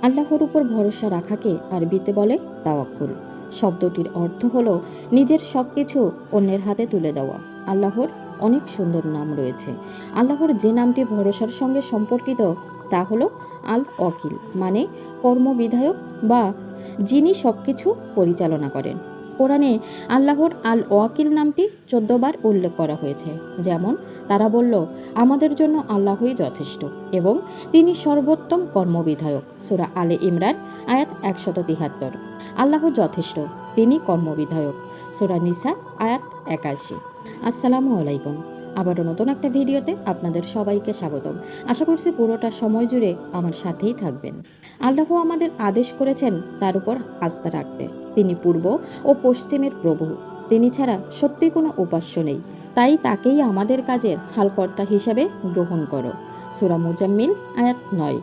আল্লাহর উপর ভরসা রাখাকে আরবিতে বলে তাওয়াক্কুল। শব্দটির অর্থ হলো নিজের সব কিছু অন্যের হাতে তুলে দেওয়া। আল্লাহর অনেক সুন্দর নাম রয়েছে। আল্লাহর যে নামটি ভরসার সঙ্গে সম্পর্কিত তা হলো আল ওয়াকিল, মানে কর্মবিধায়ক বা যিনি সব কিছু পরিচালনা করেন। কোরআনে আল্লাহর আল ওয়াকিল নামটি 14 বার উল্লেখ করা হয়েছে। যেমন তারা বলল, আমাদের জন্য আল্লাহই যথেষ্ট এবং তিনি সর্বোত্তম কর্মবিধায়ক। সূরা আলে ইমরান আয়াত 173। আল্লাহ যথেষ্ট, তিনি কর্মবিধায়ক। সূরা নিসা আয়াত 81। আসসালামু আলাইকুম। আবারও নতুন একটা ভিডিওতে আপনাদের সবাইকে স্বাগতম। আশা করছি পুরোটা সময় জুড়ে আমার সাথেই থাকবেন। আল্লাহ আমাদের আদেশ করেছেন তার উপর আস্থা রাখতে। তিনি পূর্ব ও পশ্চিমের প্রভু। তিনি ছাড়া সত্যি কোনো উপাস্য নেই, তাই তাকেই আমাদের কাজের হালকর্তা হিসাবে গ্রহণ করো। সূরা মুজাম্মিল আয়াত 9।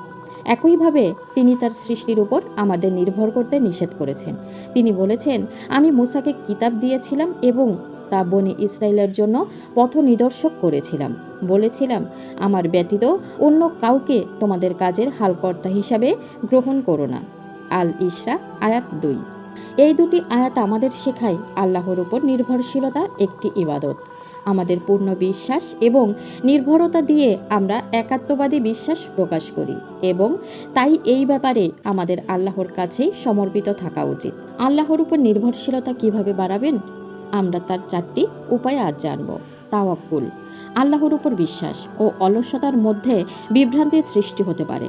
একইভাবে তিনি তার সৃষ্টির উপর আমাদের নির্ভর করতে নিষেধ করেছেন। তিনি বলেছেন, আমি মূসাকে কিতাব দিয়েছিলাম এবং তা বনি ইসরায়েলের জন্য পথ নিদর্শক করেছিলাম। বলেছিলাম, আমার ব্যতীত অন্য কাউকে তোমাদের কাজের হালকর্তা হিসাবে গ্রহণ করো না। আল ইসরা আয়াত 2। এই দুটি আয়াত আমাদের শেখায় আল্লাহর উপর নির্ভরশীলতা একটি ইবাদত। আমাদের পূর্ণ বিশ্বাস এবং নির্ভরতা দিয়ে আমরা একাত্মবাদী বিশ্বাস প্রকাশ করি এবং তাই এই ব্যাপারে আমাদের আল্লাহর কাছেই সমর্পিত থাকা উচিত। আল্লাহর উপর নির্ভরশীলতা কিভাবে বাড়াবেন? আমরা তার 4টি উপায় আজ জানব। তাওয়াক্কুল, আল্লাহর উপর বিশ্বাস ও অলসতার মধ্যে বিভ্রান্তির সৃষ্টি হতে পারে।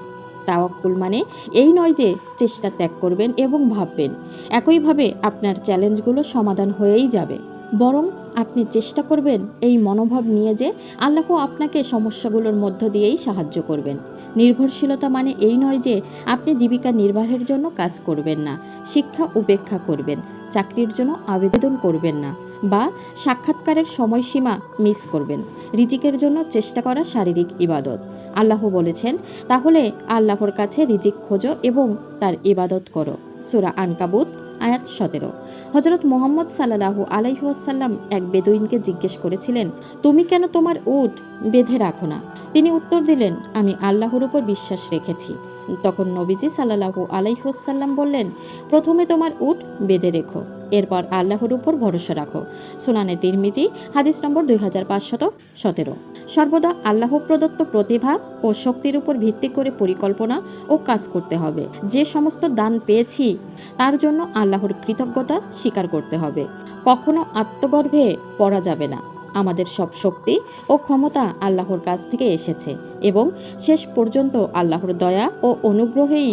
তাওয়াক্কুল মানে এই নয় যে চেষ্টা ত্যাগ করবেন এবং ভাববেন একইভাবে আপনার চ্যালেঞ্জগুলো সমাধান হয়েই যাবে, বরং আপনি চেষ্টা করবেন এই মনোভাব নিয়ে যে আল্লাহ আপনাকে সমস্যাগুলোর মধ্য দিয়েই সাহায্য করবেন। নির্ভরশীলতা মানে এই নয় যে আপনি জীবিকা নির্বাহের জন্য কাজ করবেন না, শিক্ষা উপেক্ষা করবেন, চাকরির জন্য আবেদন করবেন না বা সাক্ষাৎকারের সময়সীমা মিস করবেন। রিজিকের জন্য চেষ্টা করা শারীরিক ইবাদত। আল্লাহ বলেছেন, তাহলে আল্লাহর কাছে রিজিক খোঁজো এবং তার ইবাদত করো। সূরা আনকাবুত আয়াত 17। হযরত মুহাম্মদ সাল্লাল্লাহু আলাইহি ওয়াসাল্লাম এক বেদুইনকে জিজ্ঞেস করেছিলেন, তুমি কেন তোমার উট বেঁধে রাখো না? তিনি উত্তর দিলেন, আমি আল্লাহর উপর বিশ্বাস রেখেছি। তখন নবীজি সাল্লাল্লাহু আলাইহি ওয়াসাল্লাম বললেন, প্রথমে তোমার উট বেঁধে রেখো, এরপর আল্লাহর উপর ভরসা রাখো। সুনানে তিরমিজি হাদিস নম্বর 2517। সর্বদা আল্লাহ প্রদত্ত প্রতিভা ও শক্তির উপর ভিত্তি করে পরিকল্পনা ও কাজ করতে হবে। যে সমস্ত দান পেয়েছি তার জন্য আল্লাহর কৃতজ্ঞতা স্বীকার করতে হবে। কখনো আত্মগর্ভে পড়া যাবে না। আমাদের সব শক্তি ও ক্ষমতা আল্লাহর কাছ থেকে এসেছে এবং শেষ পর্যন্ত আল্লাহর দয়া ও অনুগ্রহেই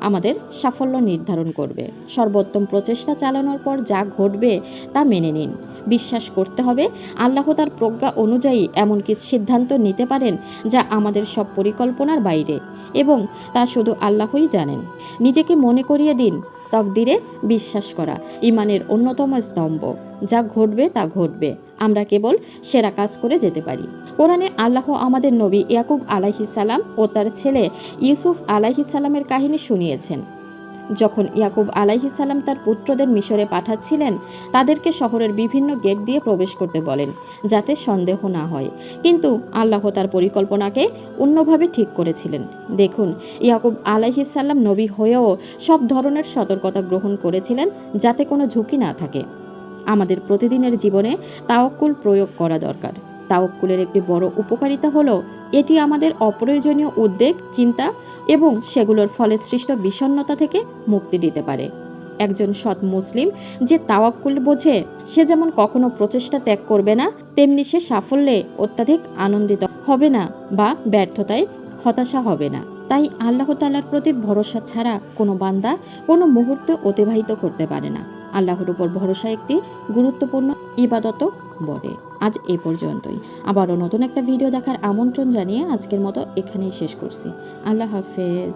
আমাদের সাফল্য নির্ধারণ করবে। সর্বোত্তম প্রচেষ্টা চালানোর পর যা ঘটবে তা মেনে নিন। বিশ্বাস করতে হবে আল্লাহ তার প্রজ্ঞা অনুযায়ী এমন কিছু সিদ্ধান্ত নিতে পারেন যা আমাদের সব পরিকল্পনার বাইরে এবং তা শুধু আল্লাহই জানেন। নিজেকে মনে করিয়ে দিন, তকদিরে বিশ্বাস করা ঈমানের অন্যতম স্তম্ভ। যা ঘটবে তা ঘটবে, আমরা কেবল সেরা কাজ করে যেতে পারি। কোরআনে আল্লাহ আমাদের নবী ইয়াকুব আলাইহিস সালাম ও তার ছেলে ইউসুফ আলাইহিস সালামের কাহিনী শুনিয়েছেন। যখন ইয়াকুব আলাইহিস সালাম তার পুত্রদের মিশরে পাঠাচ্ছিলেন, তাদেরকে শহরের বিভিন্ন গেট দিয়ে প্রবেশ করতে বলেন যাতে সন্দেহ না হয়, কিন্তু আল্লাহ তার পরিকল্পনাকে অন্যভাবে ঠিক করেছিলেন। দেখুন, ইয়াকুব আলাইহিস সালাম নবী হয়েও সব ধরনের সতর্কতা গ্রহণ করেছিলেন যাতে কোনো ঝুঁকি না থাকে। আমাদের প্রতিদিনের জীবনে তাওয়াক্কুল প্রয়োগ করা দরকার। তাওয়াক্কুলের একটি বড় উপকারিতা হলো এটি আমাদের অপ্রয়োজনীয় উদ্বেগ, চিন্তা এবং সেগুলোর ফলে সৃষ্ট বিষণ্ণতা থেকে মুক্তি দিতে পারে। একজন সৎ মুসলিম যে তাওয়াক্কুল বোঝে, সে যেমন কখনো প্রচেষ্টা ত্যাগ করবে না, তেমনি সে সাফল্যে অত্যাধিক আনন্দিত হবে না বা ব্যর্থতায় হতাশা হবে না। তাই আল্লাহ তাআলার প্রতি ভরসা ছাড়া কোনো বান্দা কোনো মুহূর্ত অতিবাহিত করতে পারে না। আল্লাহর উপর ভরসা একটি গুরুত্বপূর্ণ ইবাদতও বটে। আজ এই পর্যন্তই। আবারও নতুন একটা ভিডিও দেখার আমন্ত্রণ জানিয়ে আজকের মতো এখানেই শেষ করছি। আল্লাহ হাফেজ।